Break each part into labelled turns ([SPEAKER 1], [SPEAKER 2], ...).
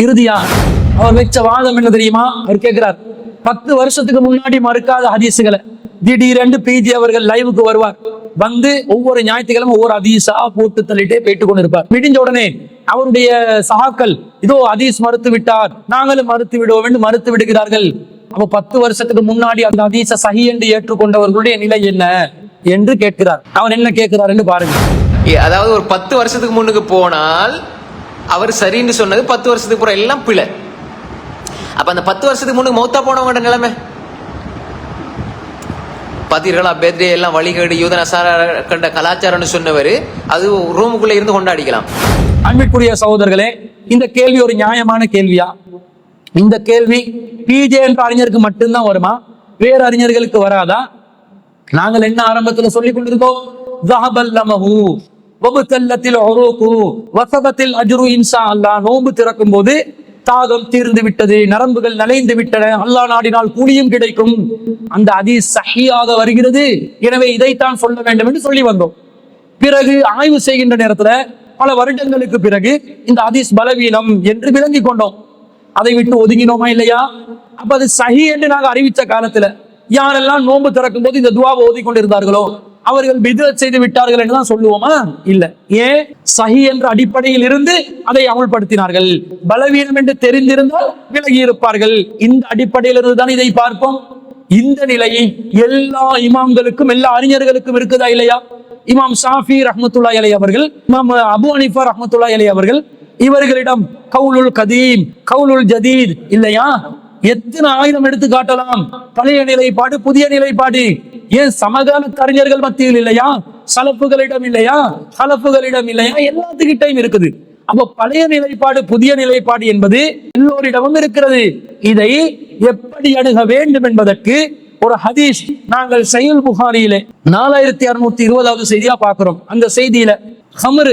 [SPEAKER 1] இறுதியா அவர் வச்ச வாதம் என்ன தெரியுமா? அவர் கேட்கிறார், 10 வருஷத்துக்கு முன்னாடி மறுக்காத ஹதீஸுகளை திடீரென்று பிஜி அவர்கள் லைவுக்கு வருவார். வந்து ஒவ்வொரு ஞாயிற்றுக்கிழமை ஒவ்வொரு ஹதீஸா போட்டு தள்ளிட்டே போயிட்டு கொண்டு இருப்பார். விடிஞ்ச உடனே அவருடைய சகாக்கள் இதோ ஹதீஸ் மறுத்து விட்டார், நாங்களும் மறுத்து விடுவோம் என்று மறுத்து விடுகிறார்கள். அப்ப 10 வருஷத்துக்கு முன்னாடி அந்த ஹதீஸை சஹீஹ் என்று ஏற்றுக்கொண்டவர்களுடைய நிலை என்ன என்று கேட்கிறார். அவர் என்ன கேட்கிறார் என்று பாருங்க.
[SPEAKER 2] அதாவது ஒரு 10 வருஷத்துக்கு முன்னுக்கு போனால் அவர் சரின்னு சொன்னது 10 வருஷத்துக்கு அப்புறம் எல்லாம் பிழை. அப்ப அந்த 10 வருஷத்துக்கு முன்னுக்கு மௌத்தா போனவங்க நிலைமை பாத்தீர்களா? பேத்ரே எல்லாம் வழிகேடு யூத நசாரா கண்ட கலாச்சாரம்னு சொன்னவர் அது ரூமுக்குள்ள இருந்து கொண்டாடிக்கலாம்.
[SPEAKER 1] அன்பிற்குரிய சகோதரர்களே, இந்த கேள்வி ஒரு நியாயமான கேள்வியா? இந்த கேள்வி பிஜே என்ற அறிஞருக்கு மட்டும்தான் வருமா? வேற அறிஞர்களுக்கு வராதா? நாங்கள் என்ன ஆரம்பத்துல சொல்லிக் கொண்டிருக்கோம்? நோன்பு திறக்கும் போது தாகம் தீர்ந்து விட்டது, நரம்புகள் நலைந்து விட்டன, அல்லாஹ் நாடினால் கூலியும் கிடைக்கும். அந்த ஹதீஸ் சஹீஹாக வருகிறது, எனவே இதைத்தான் சொல்ல வேண்டும் என்று சொல்லி வந்தோம். பிறகு ஆய்வு செய்கின்ற நேரத்துல பல வருடங்களுக்கு பிறகு இந்த ஹதீஸ் பலவீனம் என்று விளங்கி கொண்டோம். அதை விட்டு ஒதுங்கினோமா இல்லையா? அப்ப அது சஹீஹ் என்று நாங்கள் அறிவித்த காலத்துல யாரெல்லாம் நோன்பு திறக்கும் போது இந்த துஆவை ஓதிக்கொண்டிருந்தார்களோ அவர்கள் பித்அத் செய்து விட்டார்கள் என்றுதான் சொல்லுவோமா? இல்ல. ஏன்? சஹீஹ் என்ற அடிப்படையில் இருந்து அதை அமல்படுத்தினார்கள். பலவீனம் என்று தெரிந்திருந்தால் விலகி இருப்பார்கள். இந்த அடிப்படையில் இருந்து தான் இதை பார்ப்போம். இந்த நிலையை எல்லா இமாம்களுக்கும் எல்லா அறிஞர்களுக்கும் இருக்குதா இல்லையா? இமாம் ஷாஃபி ரஹ்மத்துல்லாஹி அலைஹி அவர்கள், இமாம் அபு ஹனீஃபா ரஹ்மத்துல்லாஹி அலைஹி அவர்கள், இவர்களிடம் கவுலுல் கதீம் கவுலுல் ஜதீத் இல்லையா? எத்தனை ஆயுதம் எடுத்து காட்டலாம். பழைய நிலைப்பாடு, புதிய நிலைப்பாடு. ஏன் சமகால அறிஞர்கள் மத்தியில் இல்லையா? சலப்புகளிடம் இல்லையா? ஹலப்புகளிடம் இல்லையா? எல்லாத்துக்கிட்டையும் இருக்குது. அப்ப பழைய நிலைப்பாடு, புதிய நிலைப்பாடு என்பது எல்லோரிடமும் இருக்கிறது. இதை எப்படி அணுக வேண்டும் என்பதற்கு ஒரு ஹதீஸ் நாங்கள் சஹீஹ் புகாரியிலே 4620வது செய்தியா பார்க்கிறோம். அந்த செய்தியில ஹம்ரு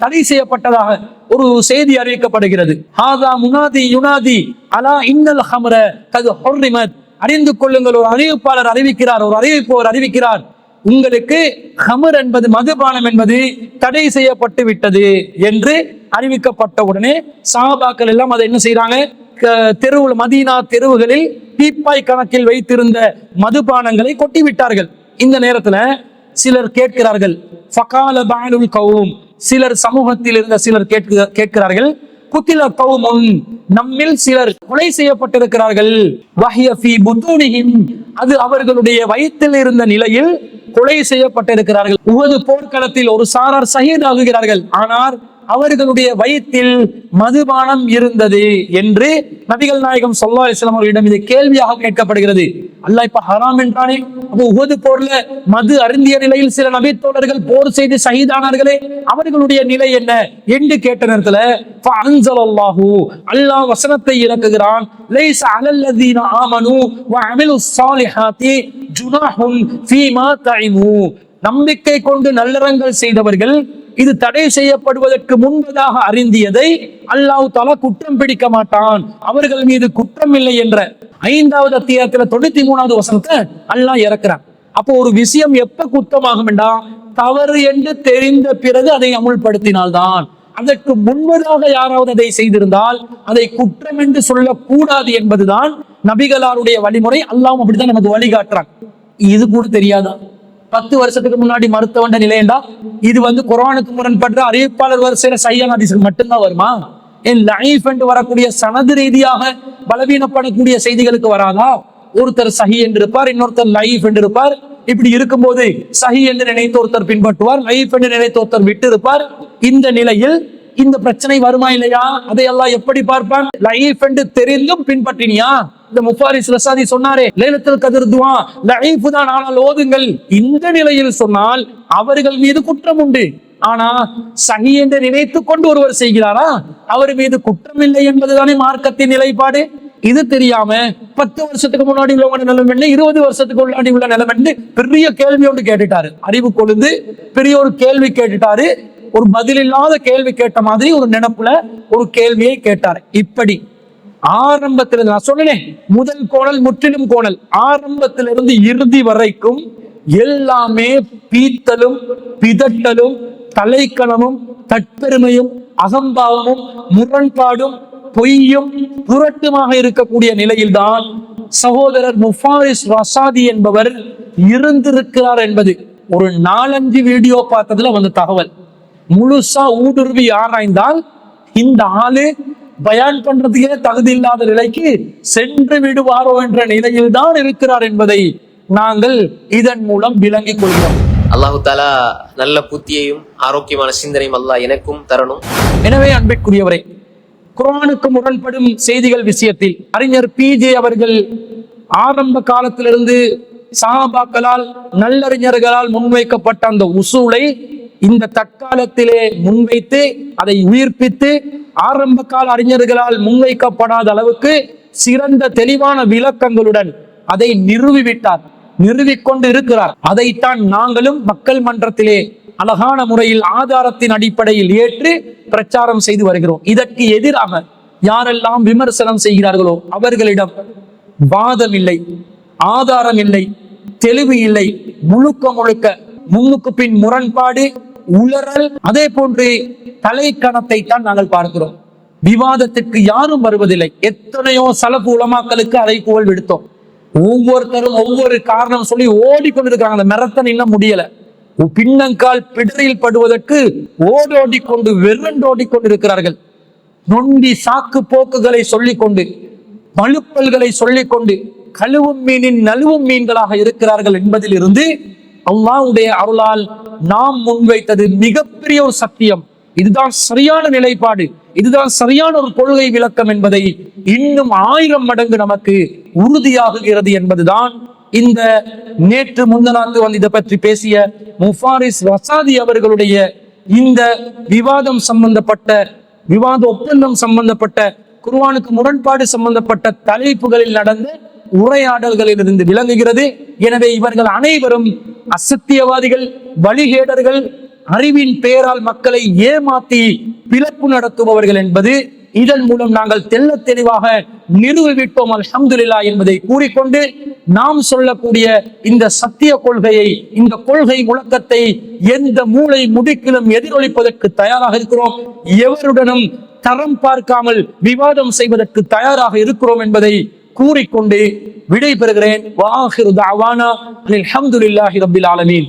[SPEAKER 1] தடை செய்யப்பட்டதாக ஒரு செய்தி அறிவிக்கப்படுகிறது. ஹாதா முனாதி யுனாதி அலா இன்னல் ஹம்ர கது ஹுர்ரிமத். அறிந்து கொள்ளுங்கள், ஒரு அறிவிப்பாளர் அறிவிக்கிறார், ஒரு அறிவிப்பவர் அறிவிக்கிறார், உங்களுக்கு ஹமர் என்பது மதுபானம் என்பது தடை செய்யப்பட்டு விட்டது என்று அறிவிக்கப்பட்ட உடனே சஹாபாக்கள் எல்லாம் அதை என்ன செய்யறாங்க? தெருவில், மதீனா தெருவுகளில் பீப்பாய் கணக்கில் வைத்திருந்த மதுபானங்களை கொட்டி விட்டார்கள். இந்த நேரத்துல சிலர் கேட்கிறார்கள், ஃபகால பஅலுல் கௌம், சிலர் சமூகத்தில் இருந்த சிலர் கேட்கிறார்கள், குத்தில கௌமுன், நம்மில் சிலர் கொலை செய்யப்பட்டிருக்கிறார்கள், வஹிய ஃபீ புதூனிஹிம், அது அவர்களுடைய வயிற்றில் இருந்த நிலையில் கொலை செய்யப்பட்டிருக்கிறார்கள். உஹது போர்க்களத்தில் ஒரு சாரார் ஷஹீத் ஆகுகிறார்கள், ஆனால் அவர்களுடைய வயிற்றில் மதுபானம் இருந்தது என்று நபிகள் நாயகம் ஸல்லல்லாஹு அலைஹி வஸல்லம் அவர்களிடம் இது கேள்வியாக கேட்கப்படுகிறது. அல்லாஹ் இப்ப ஹராம் என்றானே, அப்போ உஹது போர்ல மது அருந்திய நிலையில் சில நபி தோழர்கள் போர் செய்து ஷஹீதானார்களே, அவர்களுடைய நிலை என்ன என்று கேட்ட நேரத்துல ஃபஅன்ஸலல்லாஹு, அல்லாஹ் வசனத்தை இறக்குகிறான், லைஸ அலல்லதீன ஆமனு வ அமிலுஸ் ஸாலிஹாத்தி ஜுனாஹுன் ஃபீமா தஇமு, நம்பிக்கை கொண்டு நல்லறங்கள் செய்தவர்கள் இது தடை செய்யப்படுவதற்கு முன்பதாக அறிந்தியதை அல்லாஹ் தஆலா குற்றம் பிடிக்க மாட்டான், அவர்கள் மீது குற்றம் இல்லை என்ற 5வது அத்தியாயத்துல 93வது வசனத்தை அல்லாஹ் இறக்குறான். அப்போ ஒரு விஷயம் எப்ப குற்றமாகும் என்றா, தவறு என்று தெரிந்த பிறகு அதை அமுல்படுத்தினால்தான். அதற்கு முன்பதாக யாராவது அதை செய்திருந்தால் அதை குற்றம் என்று சொல்லக்கூடாது என்பதுதான் நபிகளாருடைய வழிமுறை. அல்லாஹ் அப்படித்தான் நமக்கு வழிகாட்டுறான். இது கூட தெரியாதா? 10 வருஷத்துக்கு முன்னாடி மருத்துவண்ட நிலையண்டா இது குர்ஆனுக்கு முரண்பட்ட அறிவிப்பாளர் வரிசையில சஹீஹ் ஹதீஸ்க்கு மட்டும்தான் வருமா? ஏன் லைஃப் என்று வரக்கூடிய சனது ரீதியாக பலவீனப்படக்கூடிய செய்திகளுக்கு வராதா? ஒருத்தர் சஹீஹ் என்று இருப்பார், இன்னொருத்தர் லைஃப் என்று இருப்பார். இப்படி இருக்கும்போது சஹீஹ் என்று நினைத்து ஒருத்தர் பின்பற்றுவார், லைஃப் என்று நினைத்து ஒருத்தர் விட்டு இருப்பார். இந்த நிலையில் இந்த பிரச்சனை வருமா இல்லையா? அதை அல்லாஹ் எப்படி பார்ப்பான்? லைஃப் என்று தெரிந்தும் பின்பற்றினியா? இந்த முஃபாரிஸ் ரஸாதி சொன்னாரே, லைலத்துல் கத்ர் துஆ லைஃப் தான், ஆனால் ஓதுங்கள். இந்த நிலையில் சொன்னால் அவர்கள் மீது குற்றம் உண்டு. ஆனா சஹீஹ் என்று நினைத்து கொண்டு ஒருவர் செய்கிறாரா, அவர் மீது குற்றம் இல்லை என்பதுதானே மார்க்கத்தின் நிலைப்பாடு. இது தெரியாம 10 வருஷத்துக்கு முன்னாடி உள்ள நிலைமை என்ன, 20 வருஷத்துக்கு முன்னாடி உள்ள நிலைமை என்ன, பெரிய கேள்வி ஒன்று கேட்டுட்டாரு. அறிவு கொழுந்து பெரிய ஒரு கேள்வி கேட்டுட்டாரு. ஒரு பதில் இல்லாத கேள்வி கேட்ட மாதிரி ஒரு நினைப்புல ஒரு கேள்வியை கேட்டார். இப்படி ஆரம்பத்திலிருந்து நான் சொன்னேன், முதல் கோணல் முற்றிலும் கோணல், ஆரம்பத்திலிருந்து இறுதி வரைக்கும் எல்லாமே பீத்தலும் பிதட்டலும் தலைக்கணமும் தற்பெருமையும் அகம்பாவமும் முரண்பாடும் பொய்யும் புரட்டுமாக இருக்கக்கூடிய நிலையில்தான் சகோதரர் முஃபாரிஸ் ரசாதி என்பவர் இருந்திருக்கிறார் என்பது ஒரு 4-5 வீடியோ பார்த்ததுல வந்த தகவல். முழுசா ஊடுருவி ஆராய்ந்தால் இந்த ஆளு பயான் பண்றதுக்கே தகுதி இல்லாத நிலைக்கு சென்று விடுவாரோ என்ற நிலையில் தான் இருக்கிறார் என்பதை நாங்கள் இதன் மூலம் விளங்கிக் கொள்கிறோம்.
[SPEAKER 2] அல்லாஹு தாலா நல்ல புத்தியையும் ஆரோக்கியமான சிந்தனையும் அல்லாஹ் எனக்கும் தரணும்.
[SPEAKER 1] எனவே அன்பிற்குரியவரை, குர்ஆனுக்கு முரண்படும் செய்திகள் விஷயத்தில் அறிஞர் PJ அவர்கள் ஆரம்ப காலத்திலிருந்து சஹாபாக்களால் நல்லறிஞர்களால் முன்வைக்கப்பட்ட அந்த உசூலை இந்த தற்காலத்திலே முன்வைத்து அதை உயிர்ப்பித்து ஆரம்ப கால அறிஞர்களால் முன்வைக்கப்படாத அளவுக்கு சிறந்த தெளிவான விளக்கங்களுடன் அதை நிறுவிக்கொண்டு இருக்கிறார். அதைத்தான் நாங்களும் மக்கள் மன்றத்திலே அழகான முறையில் ஆதாரத்தின் அடிப்படையில் ஏற்று பிரச்சாரம் செய்து வருகிறோம். இதற்கு எதிராக யாரெல்லாம் விமர்சனம் செய்கிறார்களோ அவர்களிடம் வாதம் இல்லை, ஆதாரம் இல்லை, தெளிவு இல்லை, முழுக்க முன்னுக்கு பின் முரண்பாடு, உளறல், அதே போன்று தலைக்கணத்தை தான் நாங்கள் பார்க்கிறோம். விவாதத்திற்கு யாரும் வருவதில்லை. எத்தனையோ சலஃபு உலமாக்களுக்கு அதை புகழ் விடுத்தோம். ஒவ்வொருத்தரும் ஒவ்வொரு காரணம் சொல்லி ஓடிக்கொண்டிருக்காங்க. அந்த மெரத்தன் இன்னும் முடியல. பின்னங்கால் பிடரில் படுவதற்கு ஓடோடிக்கொண்டு வெறுண்டோடிக்கொண்டிருக்கிறார்கள். நொண்டி சாக்கு போக்குகளை சொல்லிக்கொண்டு, மழுப்பல்களை சொல்லிக்கொண்டு கழுவும் மீனின் நழுவும் மீன்களாக இருக்கிறார்கள் என்பதில் இருந்து அல்லாஹ்வுடைய அருளால் நாம் முன்வைத்தது மிகப்பெரிய ஒரு சத்தியம். இதுதான் சரியான நிலைப்பாடு, இதுதான் சரியான ஒரு கொள்கை விளக்கம் என்பதை இன்னும் 1000 மடங்கு நமக்கு உறுதியாகுகிறது என்பதுதான் இந்த நேற்று முந்தநாத்து வந்து இதை பற்றி பேசிய முஃபாரிஸ் ரசாதி அவர்களுடைய இந்த விவாத ஒப்பந்தம் சம்பந்தப்பட்ட குர்ஆனுக்கு முரண்பாடு சம்பந்தப்பட்ட தலைப்புகளில் நடந்த உரையாடல்களில் இருந்து விளங்குகிறது. எனவே இவர்கள் அனைவரும் அசத்தியவாதிகள், வழிகேடர்கள், அறிவின் பெயரால் மக்களை ஏமாற்றி பிளப்பு நடத்துபவர்கள் என்பது இதன் மூலம் நாங்கள் தெள்ளத் தெளிவாக நிறுவிவிட்டோம் அல்ஹம்துலில்லாஹ் என்பதை கூறிக்கொண்டு, நாம் சொல்லக்கூடிய இந்த சத்திய கொள்கையை, இந்த கொள்கை முழக்கத்தை எந்த மூளை முடுக்கிலும் எதிரொலிப்பதற்கு தயாராக இருக்கிறோம். எவருடனும் தரம் பார்க்காமல் விவாதம் செய்வதற்கு தயாராக இருக்கிறோம் என்பதை கூறிக்கொண்டு விடை பெறுகிறேன். வஆகிரு தஅவானா அல்ஹம்துலில்லாஹி ரப்பில் ஆலமீன்.